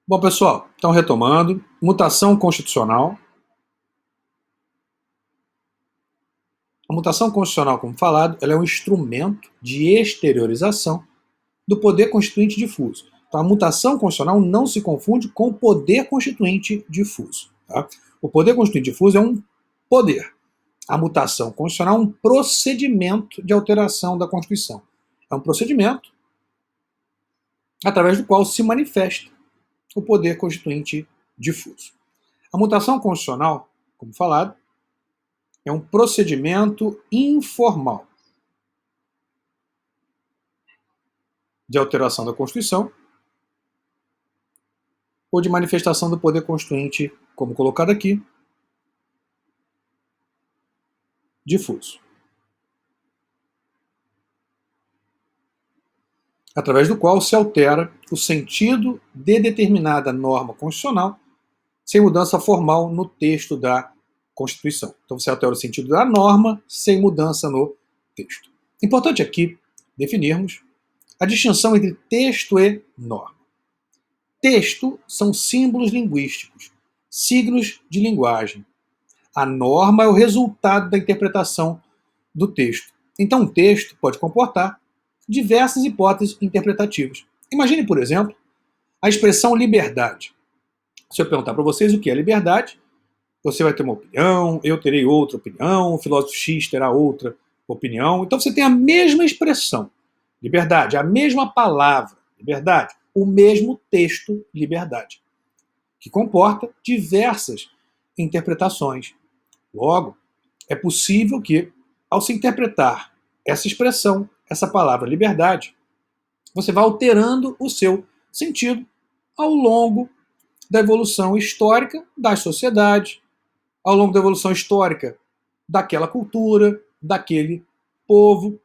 Bom, pessoal, então retomando, mutação constitucional. A mutação constitucional, como falado, ela é um instrumento de exteriorização do poder constituinte difuso. Então, a mutação constitucional não se confunde com o poder constituinte difuso. Tá? O poder constituinte difuso é um poder. A mutação constitucional é um procedimento de alteração da Constituição. É um procedimento através do qual se manifesta o poder constituinte difuso. A mutação constitucional, como falado, é um procedimento informal de alteração da Constituição ou de manifestação do poder constituinte, como colocado aqui, difuso, através do qual se altera o sentido de determinada norma constitucional sem mudança formal no texto da Constituição. Então você altera o sentido da norma sem mudança no texto. Importante aqui definirmos a distinção entre texto e norma. Texto são símbolos linguísticos, signos de linguagem. A norma é o resultado da interpretação do texto. Então, um texto pode comportar diversas hipóteses interpretativas. Imagine, por exemplo, a expressão liberdade. Se eu perguntar para vocês o que é liberdade, você vai ter uma opinião, eu terei outra opinião, o filósofo X terá outra opinião. Então você tem a mesma expressão, liberdade, a mesma palavra, liberdade, o mesmo texto, liberdade, que comporta diversas interpretações. Logo, é possível que, ao se interpretar essa expressão, essa palavra liberdade, você vá alterando o seu sentido ao longo da evolução histórica das sociedades, ao longo da evolução histórica daquela cultura, daquele povo.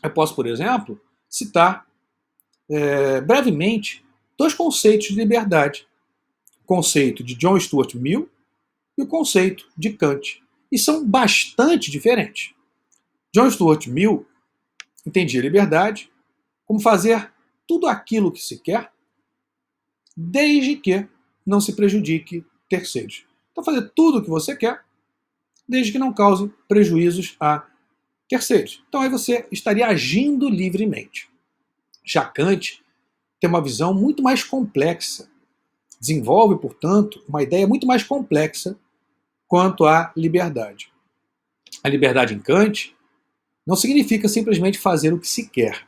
Eu posso, por exemplo, citar brevemente dois conceitos de liberdade. O conceito de John Stuart Mill e o conceito de Kant. E são bastante diferentes. John Stuart Mill entendia liberdade como fazer tudo aquilo que se quer, desde que não se prejudique terceiros. Então, fazer tudo o que você quer, desde que não cause prejuízos a terceiros. Então, aí você estaria agindo livremente. Já Kant tem uma visão muito mais complexa. Desenvolve, portanto, uma ideia muito mais complexa quanto à liberdade. A liberdade em Kant não significa simplesmente fazer o que se quer.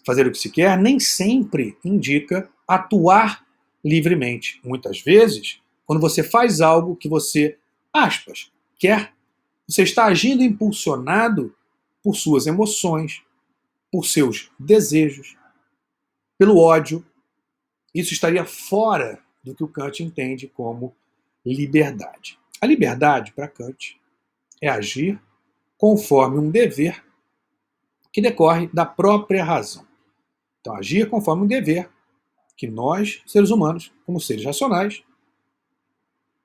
Fazer o que se quer nem sempre indica atuar livremente. Muitas vezes, quando você faz algo que você, aspas, quer, você está agindo impulsionado por suas emoções, por seus desejos, pelo ódio. Isso estaria fora do que o Kant entende como liberdade. A liberdade, para Kant, é agir conforme um dever que decorre da própria razão. Então, agir conforme um dever que nós, seres humanos, como seres racionais,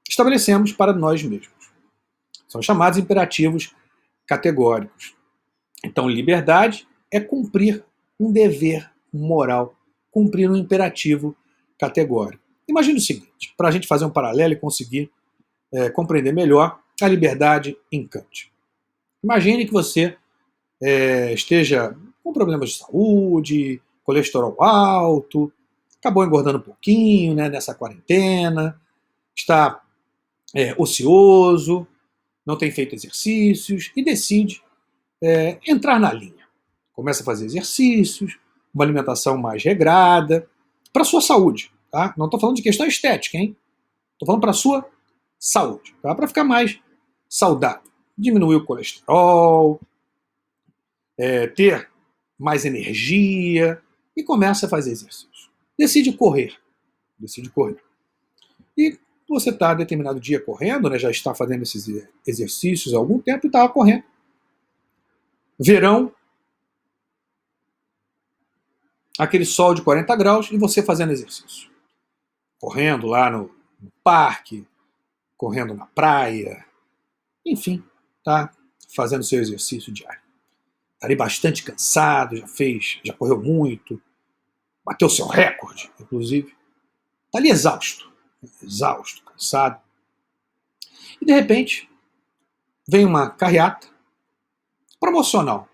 estabelecemos para nós mesmos. São chamados imperativos categóricos. Então, liberdade é cumprir um dever moral, cumprir um imperativo categórico. Imagine o seguinte, para a gente fazer um paralelo e conseguir compreender melhor a liberdade em Kant. Imagine que você esteja com problemas de saúde, colesterol alto, acabou engordando um pouquinho, né, nessa quarentena, está ocioso, não tem feito exercícios e decide entrar na linha. Começa a fazer exercícios, uma alimentação mais regrada, para a sua saúde. Tá? Não estou falando de questão estética, hein? Estou falando para a sua saúde, tá? Para ficar mais saudável. Diminuir o colesterol, ter mais energia e começa a fazer exercícios. Decide correr. E você está determinado dia correndo, né, já está fazendo esses exercícios há algum tempo e estava correndo. Verão, aquele sol de 40 graus e você fazendo exercício. Correndo lá no parque, correndo na praia, enfim, tá fazendo seu exercício diário. Está ali bastante cansado, já correu muito, bateu seu recorde, inclusive. Está ali exausto, cansado. E de repente, vem uma carreata promocional.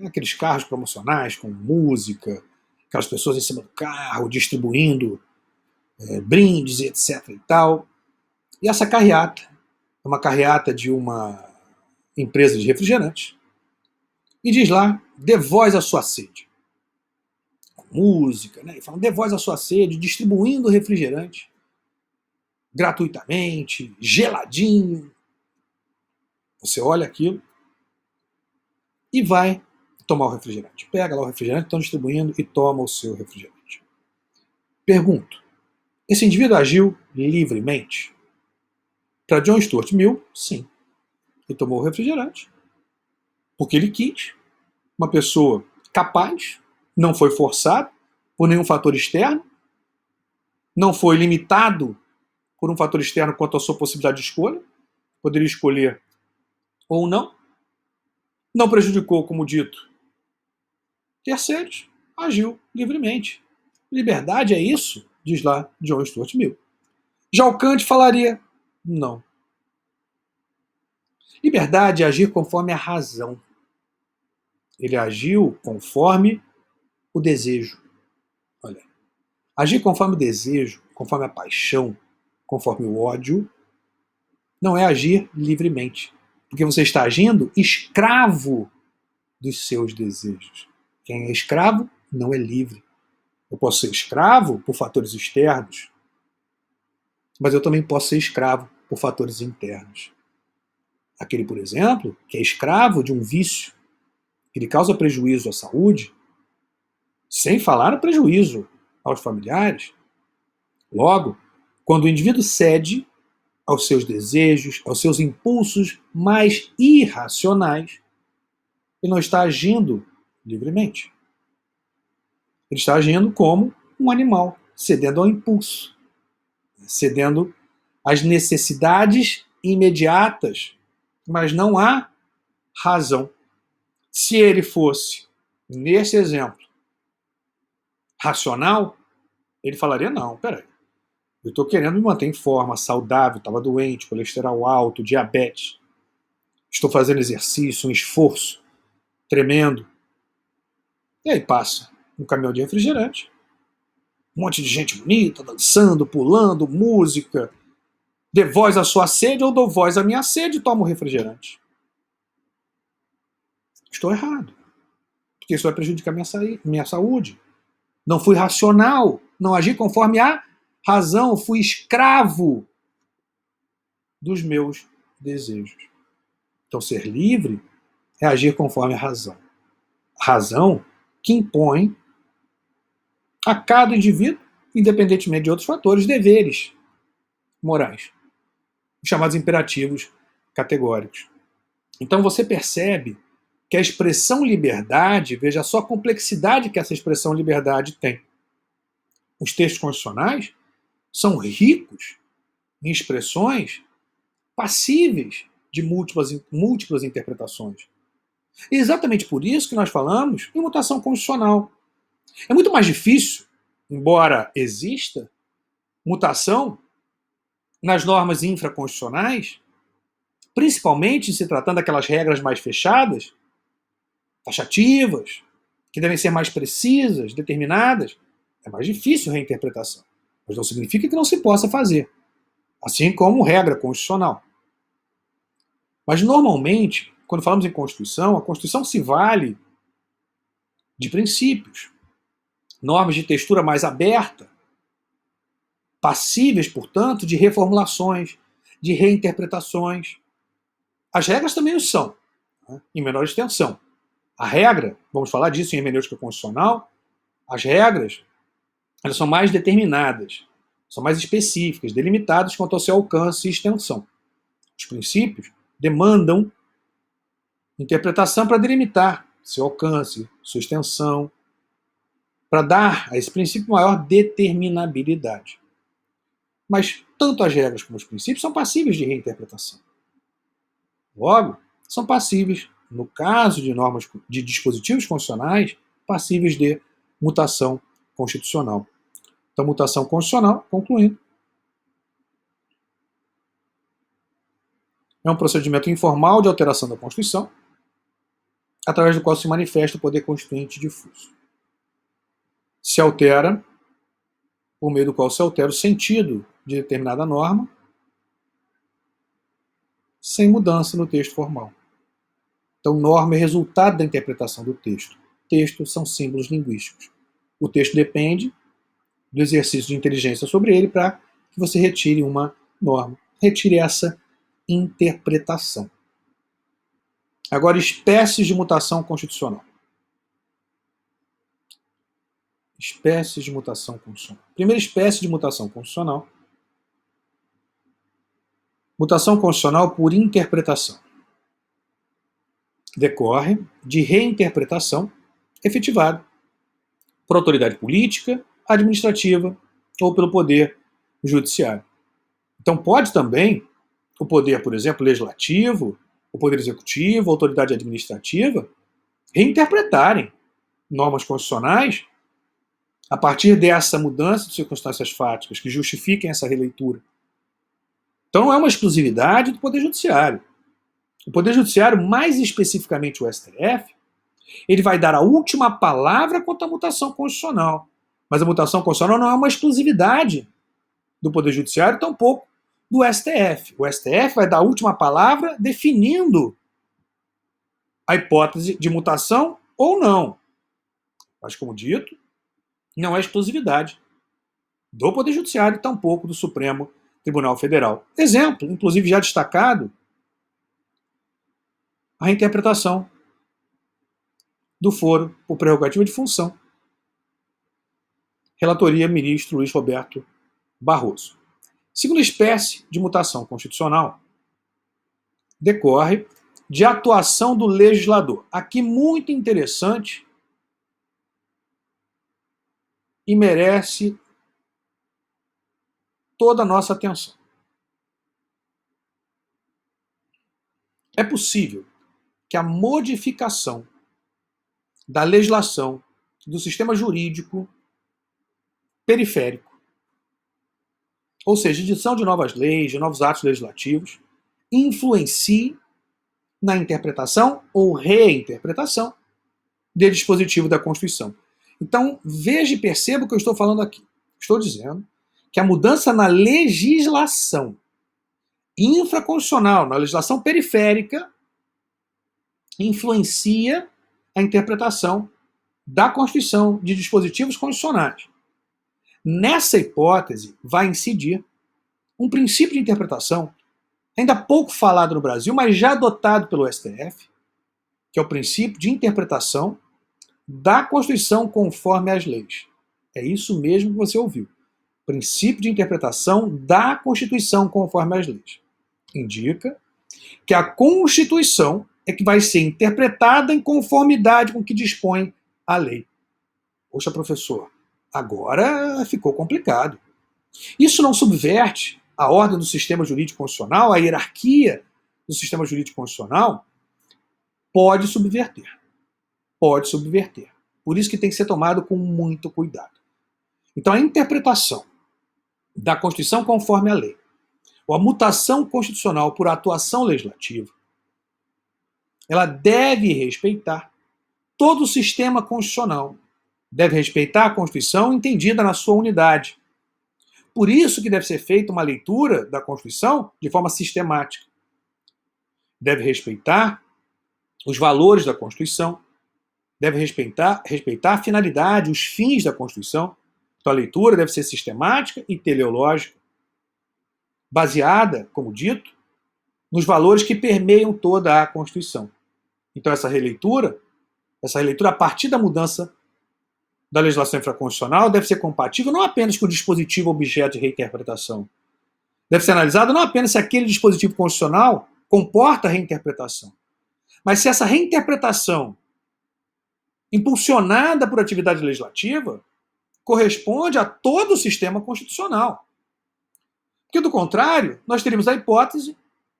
Aqueles carros promocionais com música, aquelas pessoas em cima do carro, distribuindo brindes, etc. e tal. E essa carreata é uma carreata de uma empresa de refrigerantes. E diz lá, dê voz à sua sede. Com música, né? E falam, dê voz à sua sede, distribuindo refrigerante gratuitamente, geladinho. Você olha aquilo e vai tomar o refrigerante. Pega lá o refrigerante, estão distribuindo e toma o seu refrigerante. Pergunto, esse indivíduo agiu livremente? Para John Stuart Mill, sim. Ele tomou o refrigerante porque ele quis. Uma pessoa capaz, não foi forçado por nenhum fator externo, não foi limitado por um fator externo quanto à sua possibilidade de escolha, poderia escolher ou não, não prejudicou, como dito, terceiros, agiu livremente. Liberdade é isso, diz lá John Stuart Mill. Já o Kant falaria, não. Liberdade é agir conforme a razão. Ele agiu conforme o desejo. Olha, agir conforme o desejo, conforme a paixão, conforme o ódio, não é agir livremente. Porque você está agindo escravo dos seus desejos. Quem é escravo não é livre. Eu posso ser escravo por fatores externos, mas eu também posso ser escravo por fatores internos. Aquele, por exemplo, que é escravo de um vício, que lhe causa prejuízo à saúde, sem falar no prejuízo aos familiares. Logo, quando o indivíduo cede aos seus desejos, aos seus impulsos mais irracionais, ele não está agindo livremente. Ele está agindo como um animal, cedendo ao impulso, cedendo às necessidades imediatas, mas não há razão. Se ele fosse, nesse exemplo, racional, ele falaria, não, peraí, eu estou querendo me manter em forma, saudável, estava doente, colesterol alto, diabetes, estou fazendo exercício, um esforço tremendo. E aí passa um caminhão de refrigerante, um monte de gente bonita, dançando, pulando, música, dê voz à sua sede, eu dou voz à minha sede e tomo refrigerante. Estou errado, porque isso vai prejudicar minha saúde. Não fui racional, não agi conforme a razão, fui escravo dos meus desejos. Então, ser livre é agir conforme a razão. Razão que impõe a cada indivíduo, independentemente de outros fatores, deveres morais, chamados imperativos categóricos. Então, você percebe que a expressão liberdade, veja só a complexidade que essa expressão liberdade tem. Os textos constitucionais são ricos em expressões passíveis de múltiplas interpretações. E exatamente por isso que nós falamos em mutação constitucional. É muito mais difícil, embora exista, mutação nas normas infraconstitucionais, principalmente se tratando daquelas regras mais fechadas, taxativas, que devem ser mais precisas, determinadas. É mais difícil a reinterpretação. Mas não significa que não se possa fazer. Assim como regra constitucional. Mas, normalmente, quando falamos em Constituição, a Constituição se vale de princípios, normas de textura mais aberta, passíveis, portanto, de reformulações, de reinterpretações. As regras também o são, né, em menor extensão. A regra, vamos falar disso em hermenêutica constitucional, as regras elas são mais determinadas, são mais específicas, delimitadas quanto ao seu alcance e extensão. Os princípios demandam interpretação para delimitar seu alcance, sua extensão, para dar a esse princípio maior determinabilidade. Mas tanto as regras como os princípios são passíveis de reinterpretação. Logo, são passíveis, no caso de normas de dispositivos constitucionais, passíveis de mutação constitucional. Então, mutação constitucional, concluindo, é um procedimento informal de alteração da Constituição, através do qual se manifesta o poder constituinte difuso. Se altera, por meio do qual se altera o sentido de determinada norma, sem mudança no texto formal. Então, norma é resultado da interpretação do texto. Textos são símbolos linguísticos. O texto depende do exercício de inteligência sobre ele para que você retire uma norma. Retire essa interpretação. Agora, espécies de mutação constitucional. Espécies de mutação constitucional. Primeira espécie de mutação constitucional. Mutação constitucional por interpretação. Decorre de reinterpretação efetivada por autoridade política, administrativa ou pelo poder judiciário. Então pode também o poder, por exemplo, legislativo, o poder executivo, a autoridade administrativa, reinterpretarem normas constitucionais a partir dessa mudança de circunstâncias fáticas que justifiquem essa releitura. Então não é uma exclusividade do Poder Judiciário. O Poder Judiciário, mais especificamente o STF, ele vai dar a última palavra quanto à mutação constitucional. Mas a mutação constitucional não é uma exclusividade do Poder Judiciário, tampouco do STF. O STF vai dar a última palavra definindo a hipótese de mutação ou não. Mas, como dito, não é exclusividade do Poder Judiciário, tampouco do Supremo Tribunal Federal. Exemplo, inclusive já destacado, a reinterpretação do foro por prerrogativa de função. Relatoria ministro Luiz Roberto Barroso. Segunda espécie de mutação constitucional decorre de atuação do legislador. Aqui muito interessante e merece toda a nossa atenção. É possível que a modificação da legislação do sistema jurídico periférico, ou seja, edição de novas leis, de novos atos legislativos, influencie na interpretação ou reinterpretação do dispositivo da Constituição. Então, veja e perceba o que eu estou falando aqui. Estou dizendo que a mudança na legislação infraconstitucional, na legislação periférica, influencia a interpretação da Constituição, de dispositivos constitucionais. Nessa hipótese, vai incidir um princípio de interpretação ainda pouco falado no Brasil, mas já adotado pelo STF, que é o princípio de interpretação da Constituição conforme as leis. É isso mesmo que você ouviu. Princípio de interpretação da Constituição conforme as leis. Indica que a Constituição é que vai ser interpretada em conformidade com o que dispõe a lei. Poxa, professor, agora ficou complicado. Isso não subverte a ordem do sistema jurídico constitucional, a hierarquia do sistema jurídico constitucional? Pode subverter. Pode subverter. Por isso que tem que ser tomado com muito cuidado. Então, a interpretação da Constituição conforme a lei, ou a mutação constitucional por atuação legislativa, ela deve respeitar todo o sistema constitucional. Deve respeitar a Constituição entendida na sua unidade. Por isso que deve ser feita uma leitura da Constituição de forma sistemática. Deve respeitar os valores da Constituição, deve respeitar a finalidade, os fins da Constituição. Então a leitura deve ser sistemática e teleológica, baseada, como dito, nos valores que permeiam toda a Constituição. Então essa releitura a partir da mudança da legislação infraconstitucional deve ser compatível não apenas com o dispositivo objeto de reinterpretação. Deve ser analisado não apenas se aquele dispositivo constitucional comporta reinterpretação, mas se essa reinterpretação, impulsionada por atividade legislativa, corresponde a todo o sistema constitucional. Porque, do contrário, nós teríamos a hipótese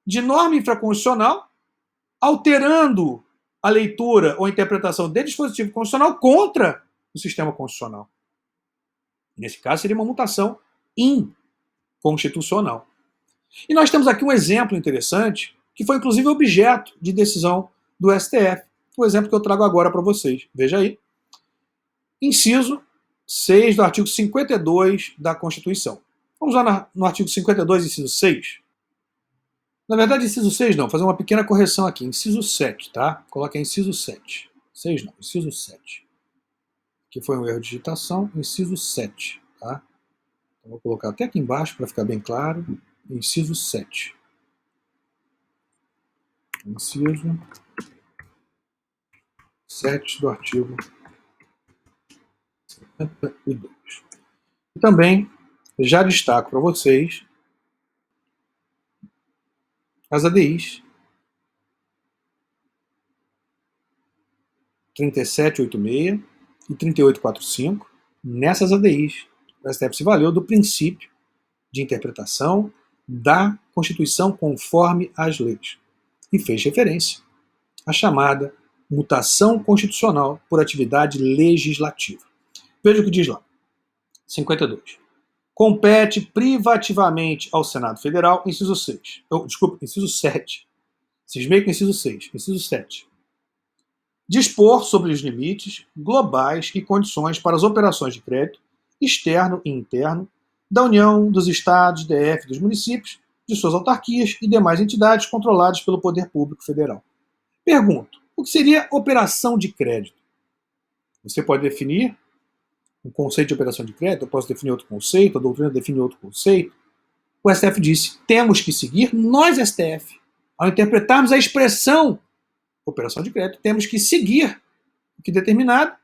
de norma infraconstitucional alterando a leitura ou interpretação de dispositivo constitucional contra o sistema constitucional. Nesse caso, seria uma mutação inconstitucional. E nós temos aqui um exemplo interessante, que foi inclusive objeto de decisão do STF. O exemplo que eu trago agora para vocês. Veja aí. Inciso 6 do artigo 52 da Constituição. Vamos lá no artigo 52, inciso 6. Na verdade, inciso 6 não, fazer uma pequena correção aqui. Inciso 7, tá? Coloque inciso 7. 6 não, inciso 7. Aqui foi um erro de digitação. Inciso 7, tá? Então, vou colocar até aqui embaixo para ficar bem claro. Inciso 7. Inciso 7 do artigo 52. E também já destaco para vocês as ADIs 3786 e 3845. Nessas ADIs, o STF se valeu do princípio de interpretação da Constituição conforme as leis e fez referência à chamada mutação constitucional por atividade legislativa. Veja o que diz lá. 52. Compete privativamente ao Senado Federal, inciso 6. Desculpa, inciso 7. Cismei com inciso 6. Inciso 7. Dispor sobre os limites globais e condições para as operações de crédito externo e interno da União, dos Estados, DF, dos municípios, de suas autarquias e demais entidades controladas pelo Poder Público Federal. Pergunto, o que seria operação de crédito? Você pode definir um conceito de operação de crédito, eu posso definir outro conceito, a doutrina define outro conceito. O STF disse, temos que seguir, nós, STF, ao interpretarmos a expressão operação de crédito, temos que seguir o que é determinado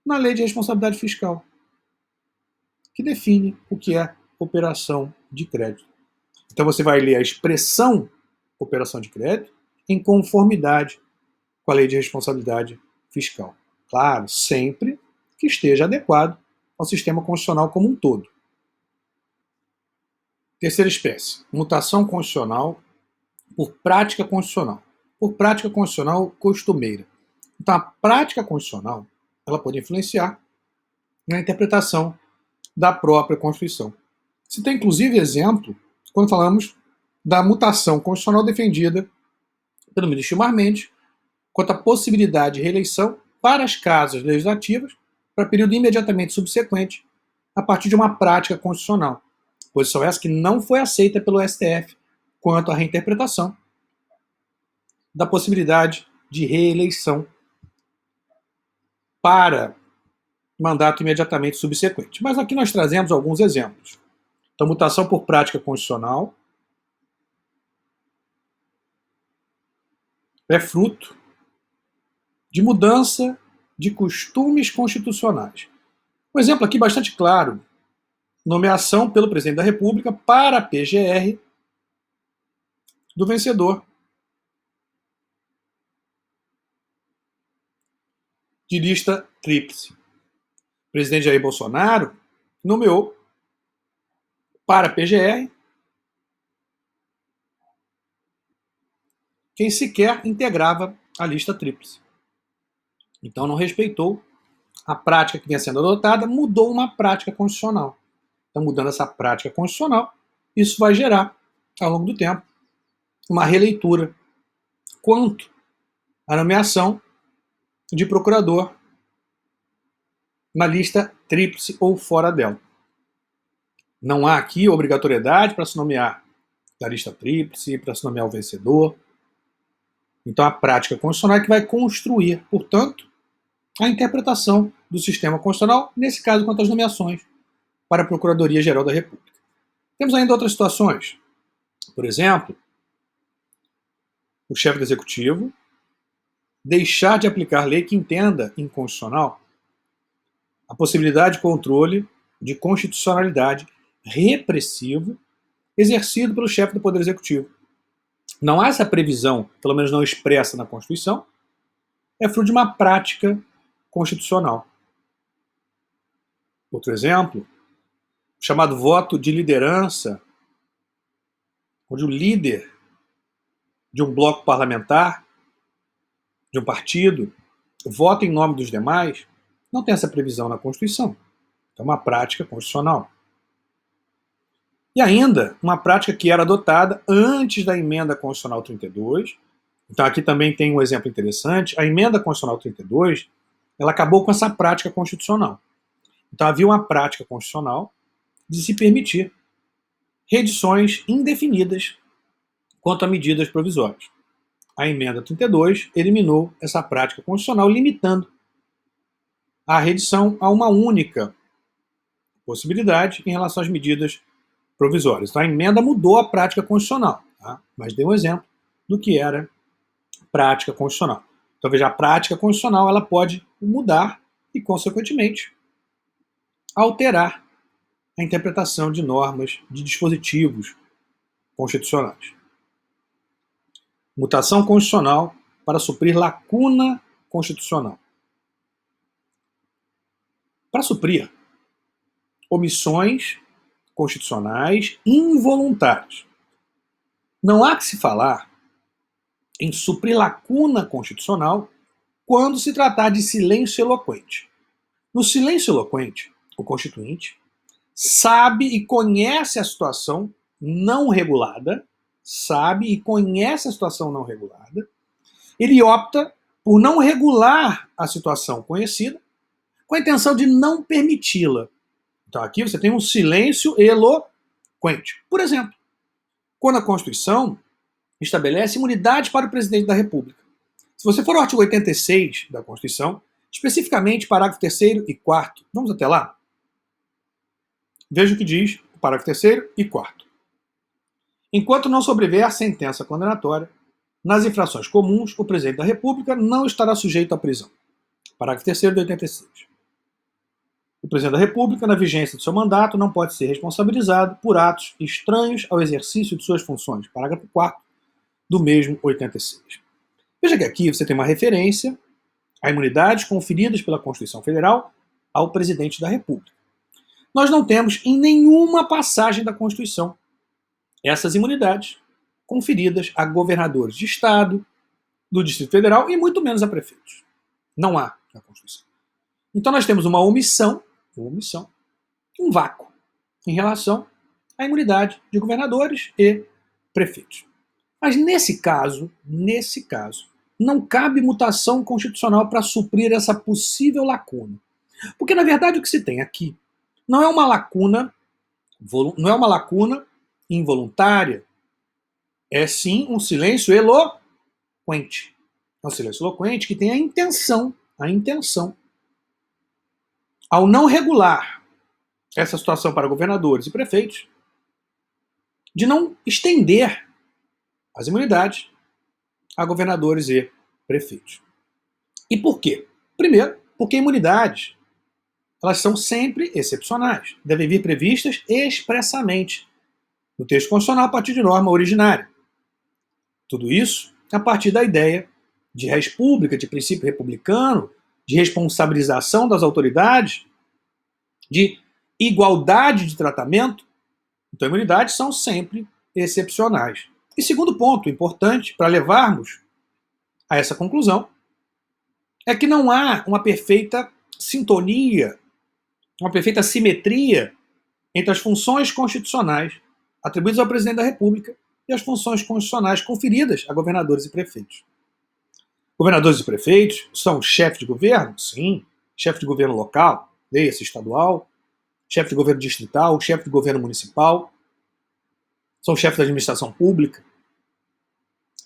na Lei de Responsabilidade Fiscal, que define o que é operação de crédito. Então você vai ler a expressão operação de crédito em conformidade com a Lei de Responsabilidade Fiscal. Claro, sempre que esteja adequado ao sistema constitucional como um todo. Terceira espécie, mutação constitucional por prática constitucional. Por prática constitucional costumeira. Então, a prática constitucional ela pode influenciar na interpretação da própria Constituição. Se tem, inclusive, exemplo quando falamos da mutação constitucional defendida pelo ministro Gilmar Mendes quanto à possibilidade de reeleição para as casas legislativas para período imediatamente subsequente a partir de uma prática constitucional. Posição essa que não foi aceita pelo STF quanto à reinterpretação da possibilidade de reeleição para mandato imediatamente subsequente. Mas aqui nós trazemos alguns exemplos. Então, mutação por prática constitucional é fruto de mudança de costumes constitucionais. Um exemplo aqui bastante claro, nomeação pelo presidente da República para a PGR do vencedor de lista tríplice. O presidente Jair Bolsonaro nomeou para a PGR quem sequer integrava a lista tríplice. Então não respeitou a prática que vinha sendo adotada, mudou uma prática constitucional. Então, mudando essa prática constitucional, isso vai gerar, ao longo do tempo, uma releitura quanto à nomeação de procurador na lista tríplice ou fora dela. Não há aqui obrigatoriedade para se nomear da lista tríplice, para se nomear o vencedor. Então, a prática constitucional é que vai construir, portanto, a interpretação do sistema constitucional, nesse caso, quanto às nomeações para a Procuradoria-Geral da República. Temos ainda outras situações. Por exemplo, o chefe do Executivo deixar de aplicar lei que entenda inconstitucional a possibilidade de controle de constitucionalidade repressivo exercido pelo chefe do Poder Executivo. Não há essa previsão, pelo menos não expressa na Constituição, é fruto de uma prática constitucional. Outro exemplo, o chamado voto de liderança, onde o líder de um bloco parlamentar, de um partido, vota em nome dos demais, não tem essa previsão na Constituição. É uma prática constitucional. E ainda, uma prática que era adotada antes da Emenda Constitucional 32. Então aqui também tem um exemplo interessante. A Emenda Constitucional 32, ela acabou com essa prática constitucional. Então havia uma prática constitucional de se permitir reedições indefinidas quanto a medidas provisórias. A Emenda 32 eliminou essa prática constitucional, limitando a reedição a uma única possibilidade em relação às medidas provisórias. Então a emenda mudou a prática constitucional, tá? Mas deu um exemplo do que era prática constitucional. Então veja, a prática constitucional ela pode mudar e, consequentemente, alterar a interpretação de normas, de dispositivos constitucionais. Mutação constitucional para suprir lacuna constitucional. Para suprir omissões constitucionais involuntárias. Não há que se falar em suprir lacuna constitucional quando se tratar de silêncio eloquente. No silêncio eloquente, o Constituinte sabe e conhece a situação não regulada, ele opta por não regular a situação conhecida com a intenção de não permiti-la. Então aqui você tem um silêncio eloquente. Por exemplo, quando a Constituição estabelece imunidade para o presidente da República. Se você for ao artigo 86 da Constituição, especificamente parágrafo 3º e 4º, vamos até lá? Veja o que diz o parágrafo 3º e 4º. Enquanto não sobrevier sentença condenatória, nas infrações comuns, o presidente da República não estará sujeito à prisão. Parágrafo 3º de 86. O presidente da República, na vigência do seu mandato, não pode ser responsabilizado por atos estranhos ao exercício de suas funções. Parágrafo 4º do mesmo 86. Veja que aqui você tem uma referência a imunidades conferidas pela Constituição Federal ao presidente da República. Nós não temos em nenhuma passagem da Constituição essas imunidades conferidas a governadores de Estado, do Distrito Federal e muito menos a prefeitos. Não há na Constituição. Então nós temos uma omissão, um vácuo em relação à imunidade de governadores e prefeitos. Mas nesse caso, não cabe mutação constitucional para suprir essa possível lacuna. Porque, na verdade, o que se tem aqui não é uma lacuna involuntária, é sim um silêncio eloquente. É um silêncio eloquente que tem a intenção, ao não regular essa situação para governadores e prefeitos, de não estender as imunidades a governadores e prefeitos. E por quê? Primeiro, porque imunidades elas são sempre excepcionais, devem vir previstas expressamente no texto constitucional a partir de norma originária. Tudo isso a partir da ideia de res pública, de princípio republicano, de responsabilização das autoridades, de igualdade de tratamento. Então, imunidades são sempre excepcionais. E segundo ponto importante para levarmos a essa conclusão é que não há uma perfeita sintonia, uma perfeita simetria entre as funções constitucionais atribuídas ao presidente da República e as funções constitucionais conferidas a governadores e prefeitos. Governadores e prefeitos são chefes de governo? Sim. Chefe de governo local, leia-se estadual, chefe de governo distrital, chefe de governo municipal, são chefes da administração pública,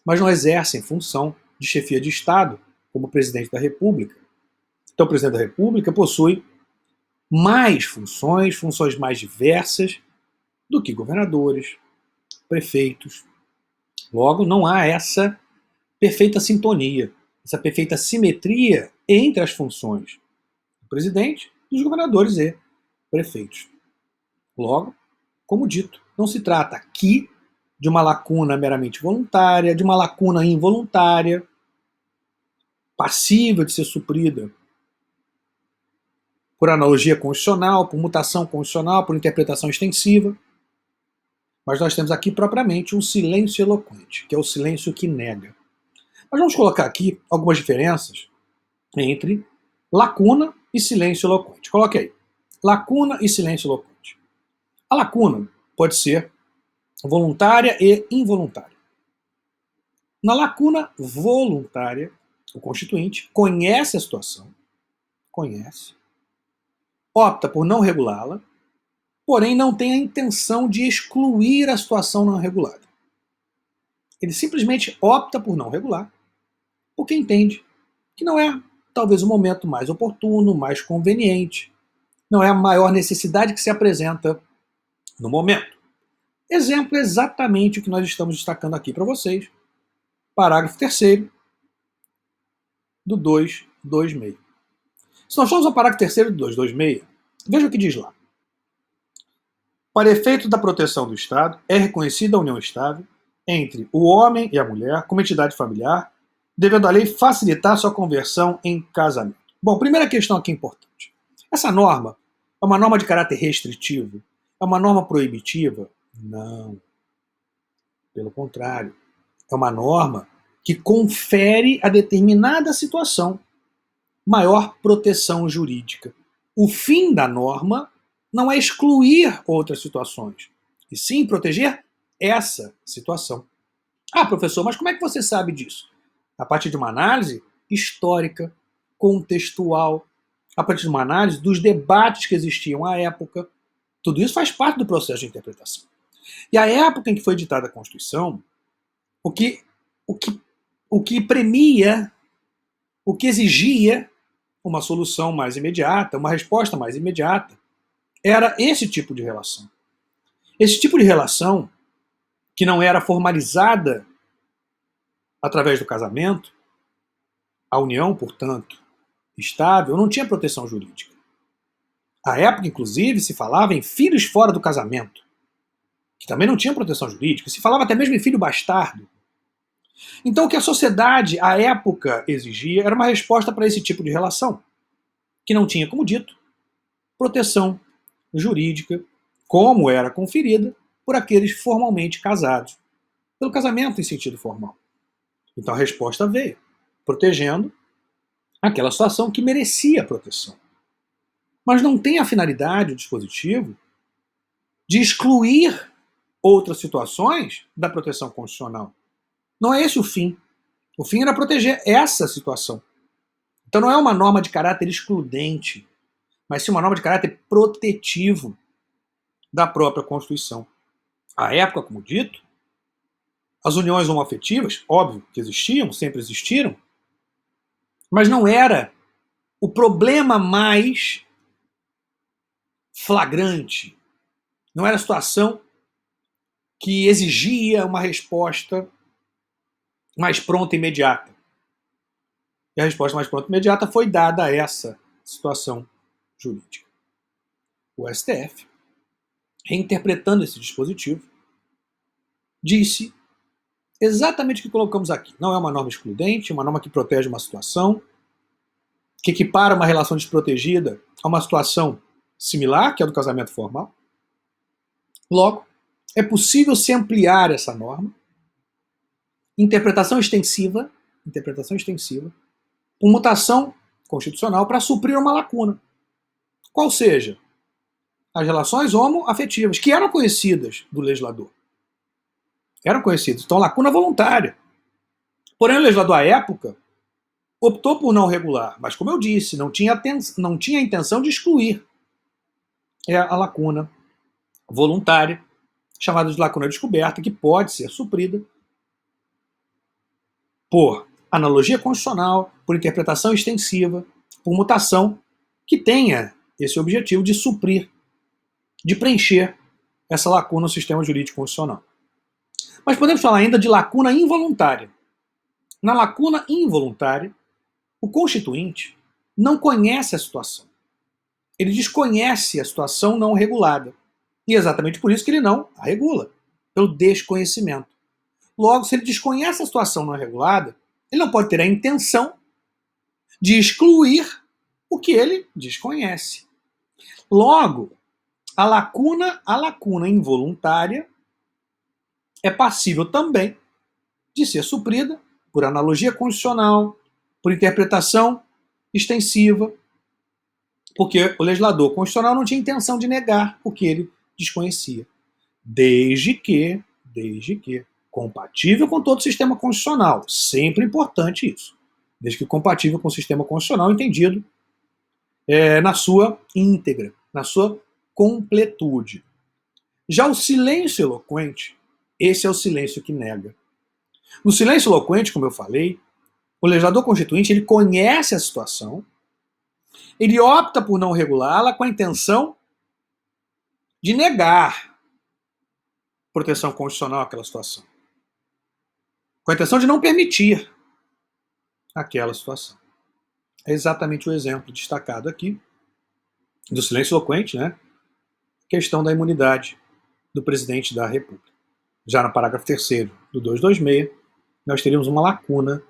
mas não exercem função de chefia de Estado, como presidente da República. Então, o presidente da República possui mais funções mais diversas do que governadores, prefeitos. Logo, não há essa perfeita sintonia, essa perfeita simetria entre as funções do presidente, dos governadores e prefeitos. Logo, como dito, não se trata aqui de uma lacuna meramente voluntária, de uma lacuna involuntária, passível de ser suprida por analogia constitucional, por mutação constitucional, por interpretação extensiva. Mas nós temos aqui propriamente um silêncio eloquente, que é o silêncio que nega. Mas vamos colocar aqui algumas diferenças entre lacuna e silêncio eloquente. Coloque aí. Lacuna e silêncio locante. A lacuna pode ser voluntária e involuntária. Na lacuna voluntária, o constituinte conhece a situação, opta por não regulá-la, porém não tem a intenção de excluir a situação não regulada. Ele simplesmente opta por não regular, porque entende que não é talvez o momento mais oportuno, mais conveniente, não é a maior necessidade que se apresenta no momento. Exemplo exatamente o que nós estamos destacando aqui para vocês. Parágrafo 3º do 226. Se nós formos ao parágrafo 3º do 226, veja o que diz lá. Para efeito da proteção do Estado, é reconhecida a união estável entre o homem e a mulher como entidade familiar, devendo a lei facilitar sua conversão em casamento. Bom, primeira questão aqui importante. Essa norma é uma norma de caráter restritivo? É uma norma proibitiva? Não. Pelo contrário. É uma norma que confere a determinada situação maior proteção jurídica. O fim da norma não é excluir outras situações, e sim proteger essa situação. Ah, professor, mas como é que você sabe disso? A partir de uma análise histórica, contextual, a partir de uma análise dos debates que existiam à época. Tudo isso faz parte do processo de interpretação. E a época em que foi editada a Constituição, o que premia, o que exigia uma solução mais imediata, uma resposta mais imediata, era esse tipo de relação. Esse tipo de relação, que não era formalizada através do casamento, a união, portanto, estável, não tinha proteção jurídica. À época, inclusive, se falava em filhos fora do casamento, que também não tinha proteção jurídica, se falava até mesmo em filho bastardo. Então, o que a sociedade, à época, exigia era uma resposta para esse tipo de relação, que não tinha, como dito, proteção jurídica, como era conferida por aqueles formalmente casados, pelo casamento em sentido formal. Então a resposta veio, protegendo aquela situação que merecia proteção. Mas não tem a finalidade, o dispositivo, de excluir outras situações da proteção constitucional. Não é esse o fim. O fim era proteger essa situação. Então não é uma norma de caráter excludente, mas sim uma norma de caráter protetivo da própria Constituição. À época, como dito, as uniões homoafetivas, óbvio que existiam, sempre existiram, mas não era o problema mais flagrante, não era a situação que exigia uma resposta mais pronta e imediata. E a resposta mais pronta e imediata foi dada a essa situação jurídica. O STF, reinterpretando esse dispositivo, disse exatamente o que colocamos aqui. Não é uma norma excludente, é uma norma que protege uma situação, que equipara uma relação desprotegida a uma situação similar, que é a do casamento formal. Logo, é possível se ampliar essa norma, interpretação extensiva, por mutação constitucional para suprir uma lacuna. Qual seja? As relações homoafetivas, que eram conhecidas do legislador. Eram conhecidas. Então, lacuna voluntária. Porém, o legislador, à época, optou por não regular. Mas, como eu disse, não tinha a intenção de excluir. É a lacuna voluntária, chamada de lacuna descoberta, que pode ser suprida por analogia constitucional, por interpretação extensiva, por mutação, que tenha esse objetivo de suprir, de preencher essa lacuna no sistema jurídico constitucional. Mas podemos falar ainda de lacuna involuntária. Na lacuna involuntária, o constituinte não conhece a situação. Ele desconhece a situação não regulada. E é exatamente por isso que ele não a regula, pelo desconhecimento. Logo, se ele desconhece a situação não regulada, ele não pode ter a intenção de excluir o que ele desconhece. Logo, a lacuna involuntária é passível também de ser suprida por analogia constitucional, por interpretação extensiva, Porque o legislador constitucional não tinha intenção de negar o que ele desconhecia. Desde que, compatível com todo o sistema constitucional. Sempre importante isso. Desde que compatível com o sistema constitucional, entendido na sua íntegra, na sua completude. Já o silêncio eloquente, esse é o silêncio que nega. No silêncio eloquente, como eu falei, o legislador constituinte ele conhece a situação, ele opta por não regulá-la com a intenção de negar proteção constitucional àquela situação. Com a intenção de não permitir aquela situação. É exatamente o exemplo destacado aqui do silêncio eloquente, né? Questão da imunidade do presidente da República. Já no parágrafo 3º do 226, nós teríamos uma lacuna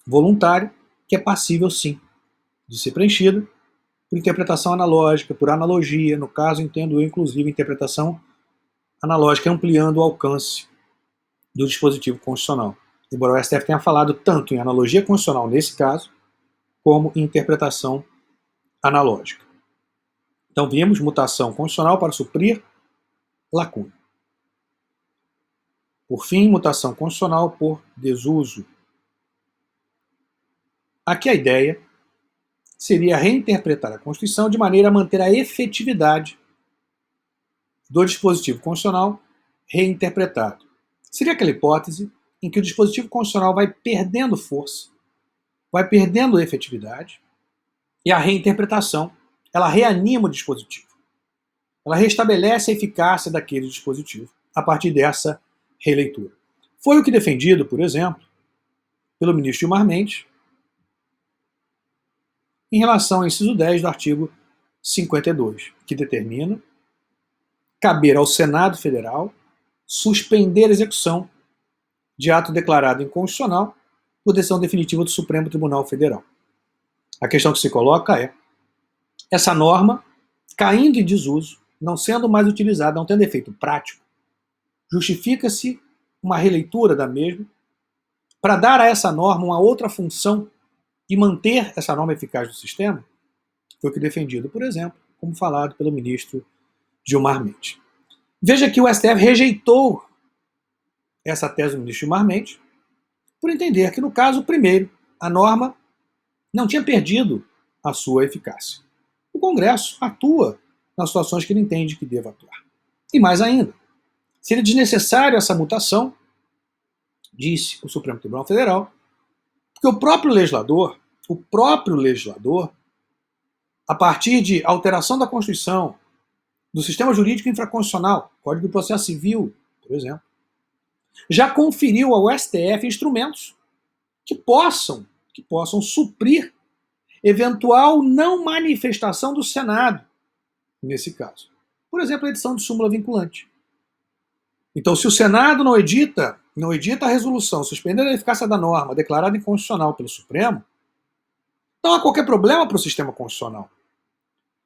voluntária que é passível, sim, de ser preenchida por interpretação analógica, por analogia. No caso, entendo eu, inclusive, interpretação analógica, ampliando o alcance do dispositivo constitucional. Embora o STF tenha falado tanto em analogia constitucional nesse caso, como em interpretação analógica. Então, vimos mutação constitucional para suprir lacuna. Por fim, mutação constitucional por desuso. Aqui a ideia seria reinterpretar a Constituição de maneira a manter a efetividade do dispositivo constitucional reinterpretado. Seria aquela hipótese em que o dispositivo constitucional vai perdendo força, vai perdendo efetividade, e a reinterpretação, ela reanima o dispositivo. Ela restabelece a eficácia daquele dispositivo a partir dessa releitura. Foi o que defendido, por exemplo, pelo ministro Gilmar Mendes, em relação ao inciso 10 do artigo 52, que determina caber ao Senado Federal suspender a execução de ato declarado inconstitucional por decisão definitiva do Supremo Tribunal Federal. A questão que se coloca é: essa norma, caindo em desuso, não sendo mais utilizada, não tendo efeito prático, justifica-se uma releitura da mesma para dar a essa norma uma outra função e manter essa norma eficaz do sistema? Foi o que defendido, por exemplo, como falado pelo ministro Gilmar Mendes. Veja que o STF rejeitou essa tese do ministro Gilmar Mendes por entender que, no caso, primeiro, a norma não tinha perdido a sua eficácia. O Congresso atua nas situações que ele entende que deva atuar. E mais ainda, seria desnecessário essa mutação, disse o Supremo Tribunal Federal, porque o próprio legislador, a partir de alteração da Constituição, do sistema jurídico infraconstitucional, Código do Processo Civil, por exemplo, já conferiu ao STF instrumentos que possam suprir eventual não manifestação do Senado, nesse caso. Por exemplo, a edição de súmula vinculante. Então, se o Senado não edita a resolução suspendendo a eficácia da norma declarada inconstitucional pelo Supremo, não há qualquer problema para o sistema constitucional.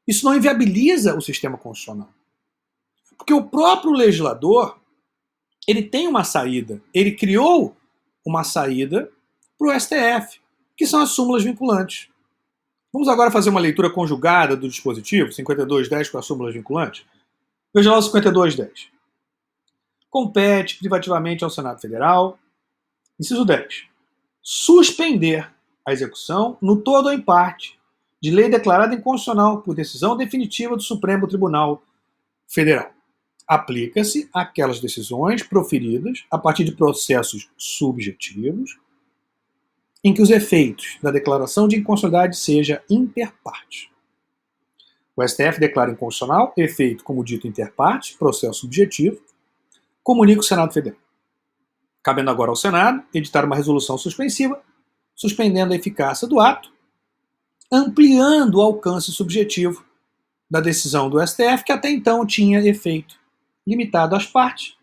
Isso não inviabiliza o sistema constitucional. Porque o próprio legislador, ele tem uma saída, ele criou uma saída para o STF, que são as súmulas vinculantes. Vamos agora fazer uma leitura conjugada do dispositivo, 5210 com as súmulas vinculantes? Veja lá o 5210. Compete privativamente ao Senado Federal, inciso 10, suspender a execução, no todo ou em parte, de lei declarada inconstitucional por decisão definitiva do Supremo Tribunal Federal. Aplica-se àquelas decisões proferidas a partir de processos subjetivos em que os efeitos da declaração de inconstitucionalidade seja inter partes. O STF declara inconstitucional efeito, como dito, inter partes, processo subjetivo, comunica o Senado Federal. Cabendo agora ao Senado editar uma resolução suspensiva, suspendendo a eficácia do ato, ampliando o alcance subjetivo da decisão do STF, que até então tinha efeito limitado às partes.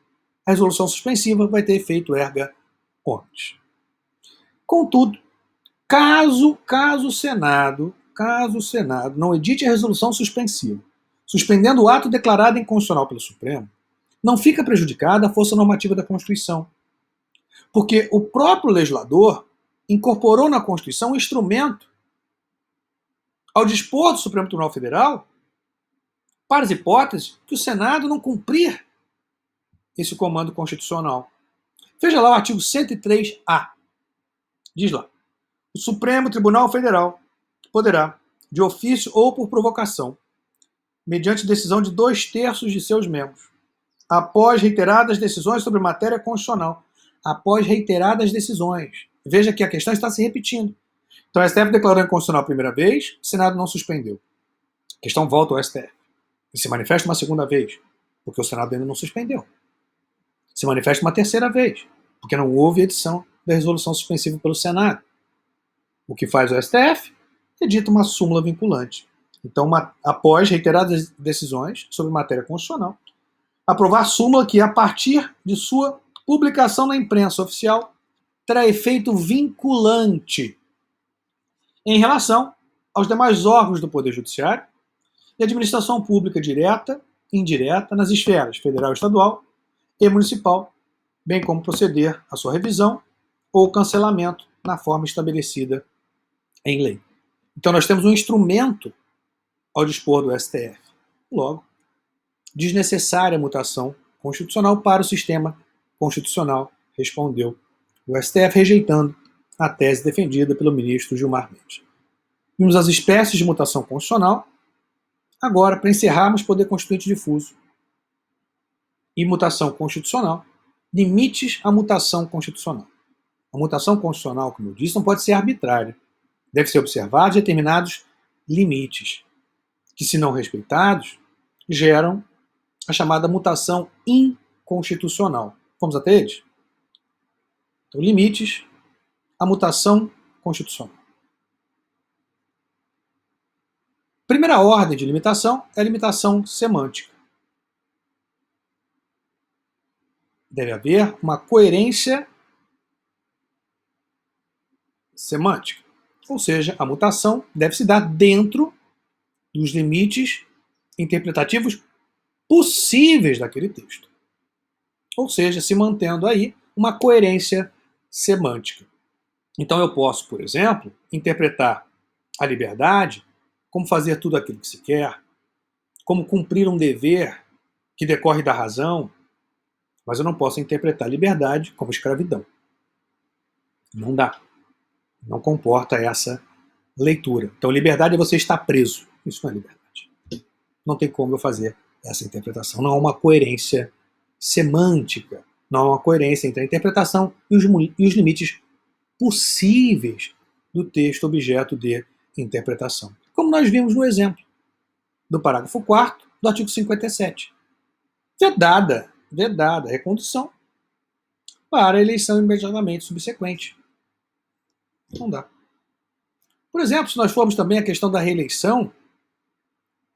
A resolução suspensiva vai ter efeito erga omnes. Contudo, caso o Senado não edite a resolução suspensiva, suspendendo o ato declarado inconstitucional pelo Supremo, não fica prejudicada a força normativa da Constituição, porque o próprio legislador incorporou na Constituição um instrumento ao dispor do Supremo Tribunal Federal, para as hipóteses que o Senado não cumprir esse comando constitucional. Veja lá o artigo 103A. Diz lá: o Supremo Tribunal Federal poderá, de ofício ou por provocação, mediante decisão de 2/3 de seus membros, após reiteradas decisões sobre matéria constitucional, após reiteradas decisões. Veja que a questão está se repetindo. Então, o STF declarou inconstitucional a primeira vez, o Senado não suspendeu. A questão volta ao STF. E se manifesta uma segunda vez, porque o Senado ainda não suspendeu. Se manifesta uma terceira vez, porque não houve edição da resolução suspensiva pelo Senado. O que faz o STF? Edita uma súmula vinculante. Então, após reiteradas decisões sobre matéria constitucional, aprovar a súmula que, a partir de sua publicação na imprensa oficial, terá efeito vinculante em relação aos demais órgãos do Poder Judiciário e administração pública direta e indireta nas esferas federal, estadual e municipal, bem como proceder à sua revisão ou cancelamento na forma estabelecida em lei. Então nós temos um instrumento ao dispor do STF. Logo, desnecessária mutação constitucional para o sistema constitucional, respondeu o STF, rejeitando a tese defendida pelo ministro Gilmar Mendes. Vimos as espécies de mutação constitucional. Agora, para encerrarmos poder constituinte difuso e mutação constitucional, limites à mutação constitucional. A mutação constitucional, como eu disse, não pode ser arbitrária. Deve ser observados determinados limites, que, se não respeitados, geram a chamada mutação inconstitucional. Vamos até eles? Então, limites à mutação constitucional. Primeira ordem de limitação é a limitação semântica. Deve haver uma coerência semântica. Ou seja, a mutação deve se dar dentro dos limites interpretativos possíveis daquele texto. Ou seja, se mantendo aí uma coerência semântica. Então eu posso, por exemplo, interpretar a liberdade como fazer tudo aquilo que se quer, como cumprir um dever que decorre da razão, mas eu não posso interpretar a liberdade como escravidão. Não dá. Não comporta essa leitura. Então, liberdade é você estar preso. Isso não é liberdade. Não tem como eu fazer essa interpretação. Não há uma coerência semântica. Não há uma coerência entre a interpretação e os limites possíveis do texto objeto de interpretação. Como nós vimos no exemplo do parágrafo 4º do artigo 57. Vedada a recondução para a eleição imediatamente subsequente. Não dá. Por exemplo, se nós formos também a questão da reeleição,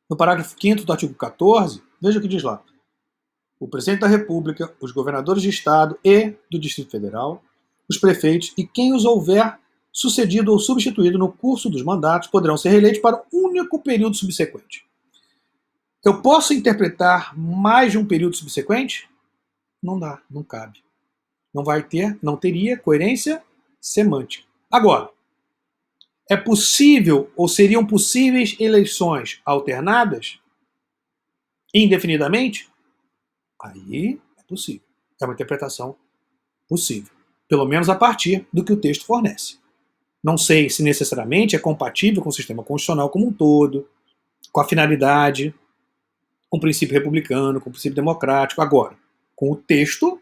no parágrafo 5º do artigo 14, veja o que diz lá. O presidente da República, os governadores de Estado e do Distrito Federal, os prefeitos e quem os houver sucedido ou substituído no curso dos mandatos poderão ser reeleitos para um único período subsequente. Eu posso interpretar mais de um período subsequente? Não dá, não cabe. Não teria coerência semântica. Agora, é possível ou seriam possíveis eleições alternadas indefinidamente? Aí é possível. É uma interpretação possível. Pelo menos a partir do que o texto fornece. Não sei se necessariamente é compatível com o sistema constitucional como um todo, com a finalidade, com o princípio republicano, com o princípio democrático. Agora, com o texto,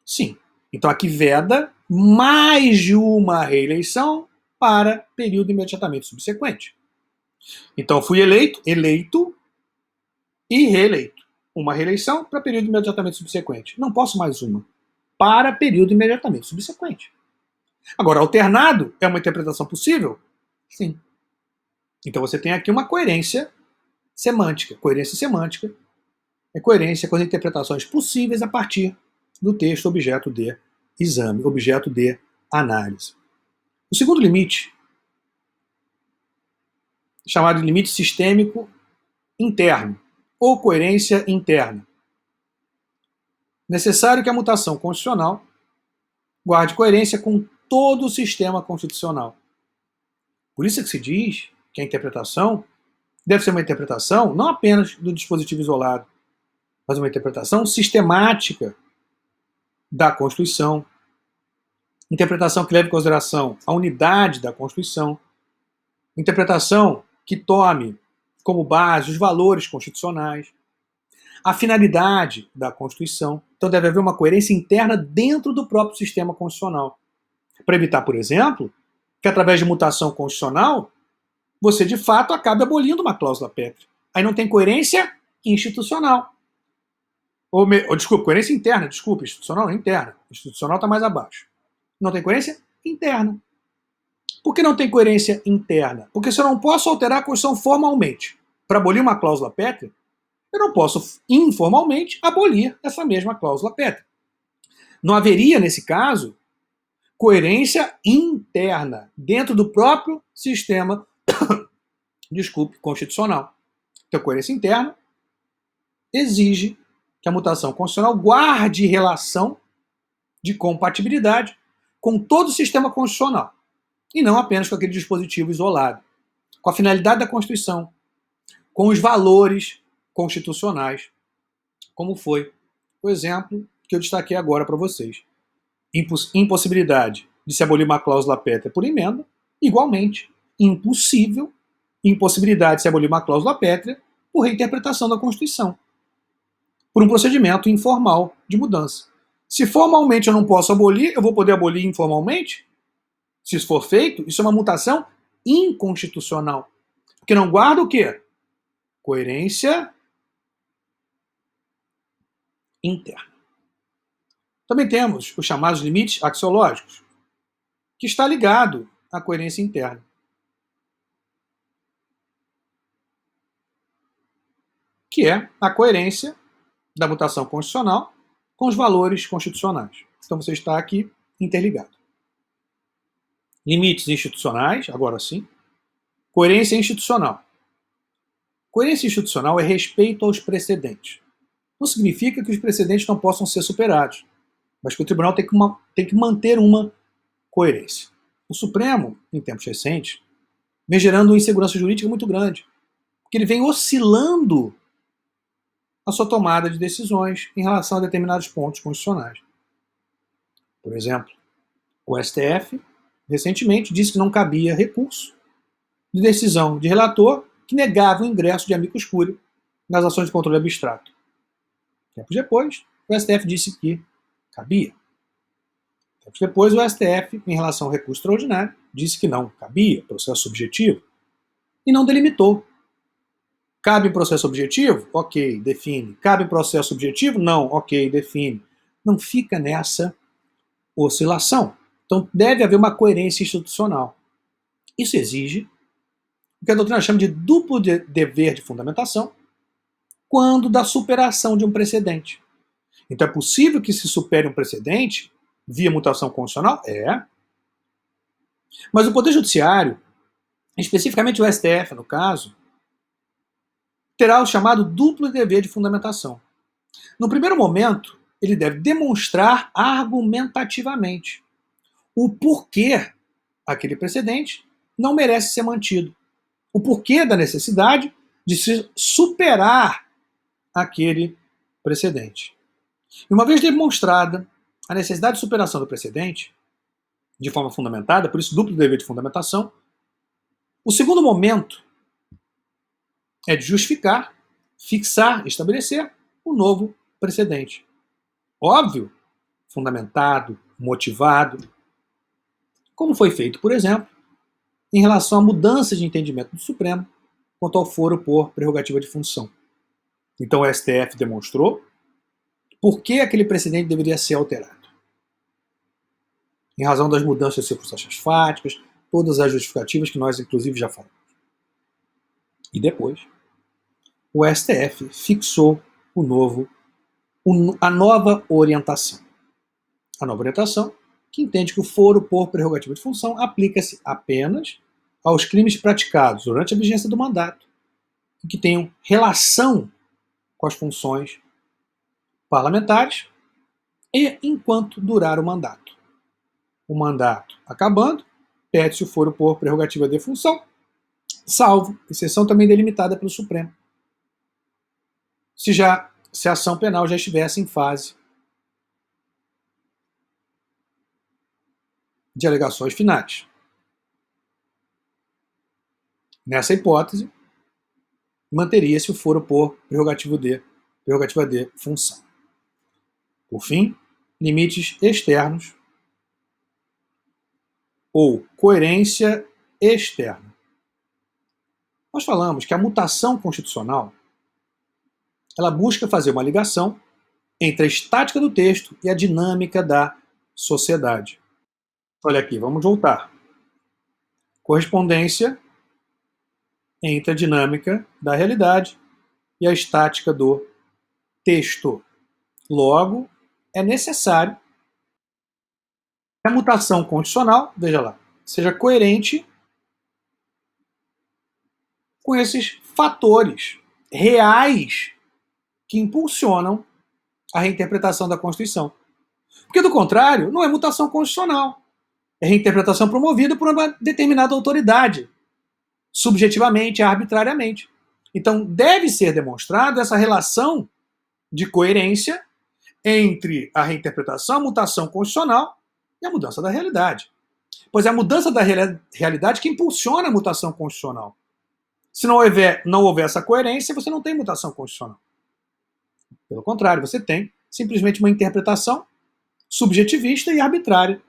sim. Então aqui veda mais de uma reeleição para período imediatamente subsequente. Então fui eleito e reeleito. Uma reeleição para período imediatamente subsequente. Não posso mais uma. Para período imediatamente subsequente. Agora, alternado é uma interpretação possível? Sim. Então você tem aqui uma coerência semântica. Coerência semântica é coerência com as interpretações possíveis a partir do texto objeto de exame, objeto de análise. O segundo limite, chamado de limite sistêmico interno, ou coerência interna. Necessário que a mutação constitucional guarde coerência com todo o sistema constitucional. Por isso é que se diz que a interpretação deve ser uma interpretação não apenas do dispositivo isolado, mas uma interpretação sistemática da Constituição, interpretação que leve em consideração a unidade da Constituição, interpretação que tome como base os valores constitucionais, a finalidade da Constituição. Então deve haver uma coerência interna dentro do próprio sistema constitucional. Para evitar, por exemplo, que através de mutação constitucional, você de fato acabe abolindo uma cláusula pétrea. Aí não tem coerência institucional. Desculpa, coerência interna, desculpa, institucional não, interna. Institucional está mais abaixo. Não tem coerência interna. Por que não tem coerência interna? Porque se eu não posso alterar a Constituição formalmente para abolir uma cláusula pétrea, eu não posso informalmente abolir essa mesma cláusula pétrea. Não haveria, nesse caso, coerência interna dentro do próprio sistema constitucional. Então, coerência interna exige que a mutação constitucional guarde relação de compatibilidade com todo o sistema constitucional, e não apenas com aquele dispositivo isolado, com a finalidade da Constituição, com os valores constitucionais, como foi o exemplo que eu destaquei agora para vocês. Impossibilidade de se abolir uma cláusula pétrea por emenda, igualmente, impossibilidade de se abolir uma cláusula pétrea por reinterpretação da Constituição, por um procedimento informal de mudança. Se formalmente eu não posso abolir, eu vou poder abolir informalmente? Se isso for feito, isso é uma mutação inconstitucional. Porque não guarda o quê? Coerência interna. Também temos os chamados limites axiológicos, que está ligado à coerência interna. Que é a coerência da mutação constitucional com os valores constitucionais. Então você está aqui interligado. Limites institucionais, agora sim. Coerência institucional. Coerência institucional é respeito aos precedentes. Não significa que os precedentes não possam ser superados, mas que o tribunal tem que manter uma coerência. O Supremo, em tempos recentes, vem gerando uma insegurança jurídica muito grande, porque ele vem oscilando a sua tomada de decisões em relação a determinados pontos constitucionais. Por exemplo, o STF recentemente disse que não cabia recurso de decisão de relator que negava o ingresso de amicus curiae nas ações de controle abstrato. Tempos depois, o STF disse que cabia. Tempos depois, o STF, em relação ao recurso extraordinário, disse que não cabia, processo subjetivo, e não delimitou. Cabe em processo objetivo? Ok, define. Cabe em processo subjetivo? Não, ok, define. Não fica nessa oscilação. Então deve haver uma coerência institucional. Isso exige o que a doutrina chama de duplo dever de fundamentação quando da superação de um precedente. Então é possível que se supere um precedente via mutação constitucional? É. Mas o Poder Judiciário, especificamente o STF no caso, terá o chamado duplo dever de fundamentação. No primeiro momento, ele deve demonstrar argumentativamente o porquê aquele precedente não merece ser mantido. O porquê da necessidade de se superar aquele precedente. E uma vez demonstrada a necessidade de superação do precedente, de forma fundamentada, por isso duplo dever de fundamentação, o segundo momento é de justificar, fixar, estabelecer um novo precedente. Óbvio, fundamentado, motivado, como foi feito, por exemplo, em relação à mudança de entendimento do Supremo quanto ao foro por prerrogativa de função. Então o STF demonstrou por que aquele precedente deveria ser alterado. Em razão das mudanças de circunstâncias fáticas, todas as justificativas que nós, inclusive, já falamos. E depois, o STF fixou a nova orientação. A nova orientação que entende que o foro por prerrogativa de função aplica-se apenas aos crimes praticados durante a vigência do mandato e que tenham relação com as funções parlamentares e enquanto durar o mandato. O mandato acabando, pede-se o foro por prerrogativa de função salvo exceção também delimitada pelo Supremo, se a ação penal já estivesse em fase de alegações finais. Nessa hipótese, manteria-se o foro por prerrogativa D, função. Por fim, limites externos ou coerência externa. Nós falamos que a mutação constitucional ela busca fazer uma ligação entre a estática do texto e a dinâmica da sociedade. Olha aqui, vamos voltar. Correspondência entre a dinâmica da realidade e a estática do texto. Logo, é necessário que a mutação constitucional, veja lá, seja coerente com esses fatores reais que impulsionam a reinterpretação da Constituição. Porque, do contrário, não é mutação constitucional. É reinterpretação promovida por uma determinada autoridade, subjetivamente, arbitrariamente. Então, deve ser demonstrada essa relação de coerência entre a reinterpretação, a mutação constitucional e a mudança da realidade. Pois é a mudança da realidade que impulsiona a mutação constitucional. Se não houver essa coerência, você não tem mutação constitucional. Pelo contrário, você tem simplesmente uma interpretação subjetivista e arbitrária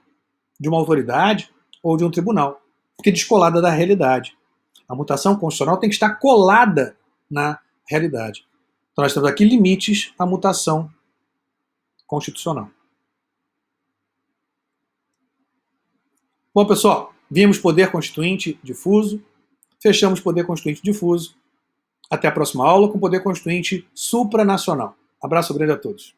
de uma autoridade ou de um tribunal, que é descolada da realidade. A mutação constitucional tem que estar colada na realidade. Então nós temos aqui limites à mutação constitucional. Bom, pessoal, vimos poder constituinte difuso, fechamos poder constituinte difuso. Até a próxima aula com poder constituinte supranacional. Abraço grande a todos.